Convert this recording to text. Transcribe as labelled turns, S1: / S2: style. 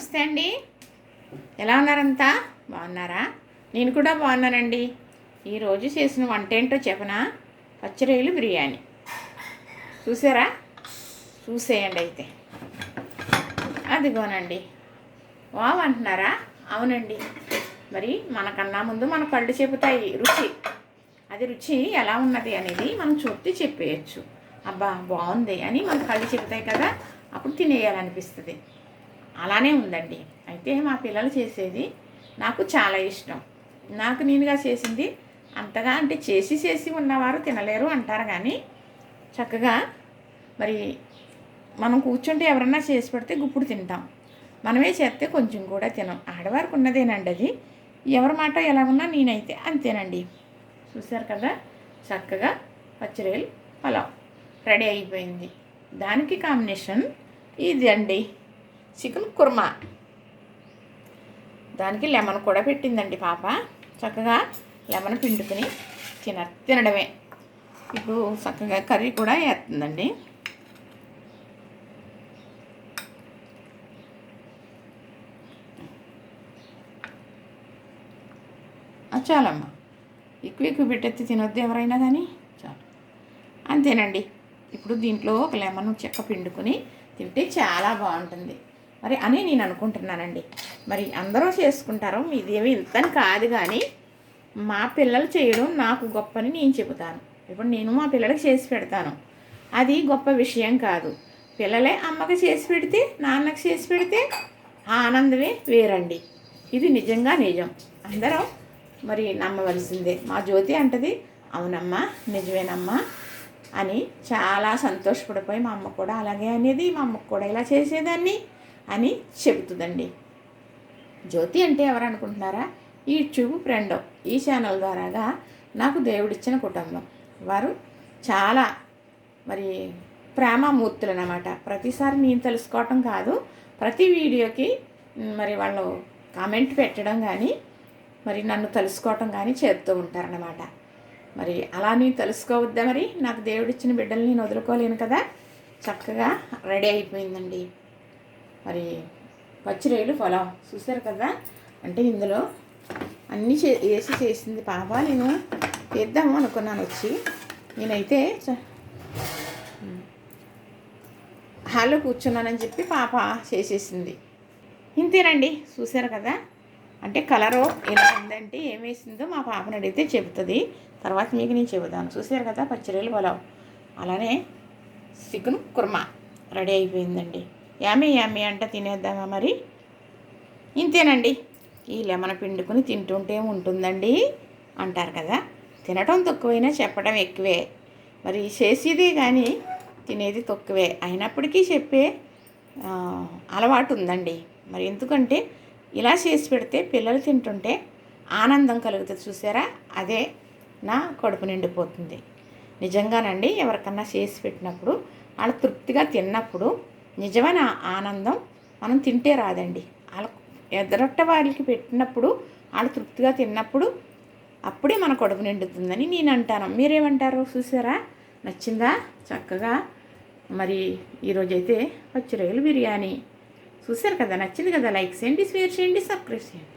S1: నమస్తే అండి. ఎలా ఉన్నారంతా? బాగున్నారా? నేను కూడా బాగున్నానండి. ఈరోజు చేసిన వంట ఏంటో చెప్పనా? పచ్చిరొయ్యలు బిర్యానీ. చూసారా? చూసేయండి అయితే. అదిగోనండి. వావ్ అంటున్నారా? అవునండి. మరి మనకన్నా ముందు మన కళ్ళు చెబుతాయి రుచి. అది రుచి ఎలా ఉన్నది అనేది మనం చూస్తే చెప్పేయచ్చు. అబ్బా బాగుంది అని మన కళ్ళు చెబుతాయి కదా, అప్పుడు తినేయాలనిపిస్తుంది. అలానే ఉందండి. అయితే మా పిల్లలు చేసేది నాకు చాలా ఇష్టం. నాకు నేనుగా చేసింది అంతగా అంటే చేసి ఉన్నవారు తినలేరు అంటారు, కానీ చక్కగా మరి మనం కూర్చుంటే ఎవరన్నా చేసి పెడితే గుప్పుడు తింటాం. మనమే చేస్తే కొంచెం కూడా తినం. ఆడవారికి ఉన్నదేనండి అది. ఎవరి మాట ఎలా ఉన్నా నేనైతే అంతేనండి. చూశారు కదా, చక్కగా పచ్చిరొయ్యలు పలావ్ రెడీ అయిపోయింది. దానికి కాంబినేషన్ ఇది అండి, చికెన్ కుర్మా. దానికి లెమన్ కూడా పెట్టిందండి పాప. చక్కగా లెమన్ పిండుకుని తినడమే. ఇప్పుడు చక్కగా కర్రీ కూడా వేస్తుందండి. చాలమ్మా, ఎక్కువ పెట్టేసి తినొద్దు ఎవరైనా కానీ. చాలు, అంతేనండి. ఇప్పుడు దీంట్లో ఒక లెమన్ చెక్క పిండుకొని తింటే చాలా బాగుంటుంది మరి అని నేను అనుకుంటున్నానండి. మరి అందరూ చేసుకుంటారు, మీదేమి ఇంతని కాదు, కానీ మా పిల్లలు చేయడం నాకు గొప్పని నేను చెబుతాను. ఇప్పుడు నేను మా పిల్లలకి చేసి పెడతాను, అది గొప్ప విషయం కాదు. పిల్లలే అమ్మకి చేసి పెడితే, నాన్నకి చేసి పెడితే ఆనందమే వేరండి. ఇది నిజంగా నిజం. అందరూ మరి నమ్మవలసిందే. మా జ్యోతి అంటది, అవునమ్మా నిజమేనమ్మా అని చాలా సంతోషపడిపోయి, మా అమ్మ కూడా అలాగే అనేది, మా అమ్మకు కూడా ఇలా చేసేదాన్ని అని చెబుతుందండి. జ్యోతి అంటే ఎవరు అనుకుంటున్నారా? ఈ యూట్యూబ్ ఫ్రెండ్, ఈ ఛానల్ ద్వారాగా నాకు దేవుడిచ్చిన కుటుంబం. వారు చాలా మరి ప్రేమమూర్తులు అన్నమాట. ప్రతిసారి నేను తెలుసుకోవటం కాదు, ప్రతి వీడియోకి మరి వాళ్ళు కామెంట్ పెట్టడం కానీ మరి నన్ను తెలుసుకోవటం కానీ చేస్తూ ఉంటారన్నమాట. మరి అలా నేను తెలుసుకోవద్దా? మరి నాకు దేవుడిచ్చిన బిడ్డలు నేను వదులుకోలేను కదా. చక్కగా రెడీ అయిపోయిందండి. మరి పచ్చిరొయ్యలు పొలం చూసారు కదా. అంటే ఇందులో అన్నీ వేసి చేసింది పాప. నేను చేద్దాము అనుకున్నాను వచ్చి. నేనైతే హాల్లో కూర్చున్నానని చెప్పి పాప చేసేసింది. ఇంతేనండి, చూసారు కదా. అంటే కలరు ఇలా ఉందంటే ఏం వేసిందో మా పాపని అడిగితే చెబుతుంది. తర్వాత మీకు నేను చెబుతాను. చూసారు కదా, పచ్చిరొయ్యలు పొలావ్, అలానే చికెన్ కుర్మా రెడీ అయిపోయిందండి. యామీ అంట తినేద్దామా మరి. ఇంతేనండి. ఈ లెమన్ పిండుకుని తింటుంటే ఉంటుందండి అంటారు కదా. తినటం తక్కువైనా చెప్పడం ఎక్కువే. మరి చేసేదే కానీ తినేది తక్కువే. అయినప్పటికీ చెప్పే అలవాటు ఉందండి. మరి ఎందుకంటే ఇలా చేసి పెడితే పిల్లలు తింటుంటే ఆనందం కలుగుతుంది. చూసారా, అదే నా కడుపు నిండిపోతుంది. నిజంగానండి. ఎవరికన్నా చేసి పెట్టినప్పుడు వాళ్ళు తృప్తిగా తిన్నప్పుడు నిజమైన ఆనందం మనం తింటే రాదండి. వాళ్ళ ఎదరొట్ట వాళ్ళకి పెట్టినప్పుడు వాళ్ళు తృప్తిగా తిన్నప్పుడు అప్పుడే మన కడుపు నిండుతుందని నేను అంటాను. మీరేమంటారు? చూసారా, నచ్చిందా? చక్కగా మరి ఈరోజైతే పచ్చిరొయ్యలు బిర్యానీ చూసారు కదా. నచ్చింది కదా. లైక్ చేయండి, షేర్ చేయండి, సబ్స్క్రైబ్ చేయండి.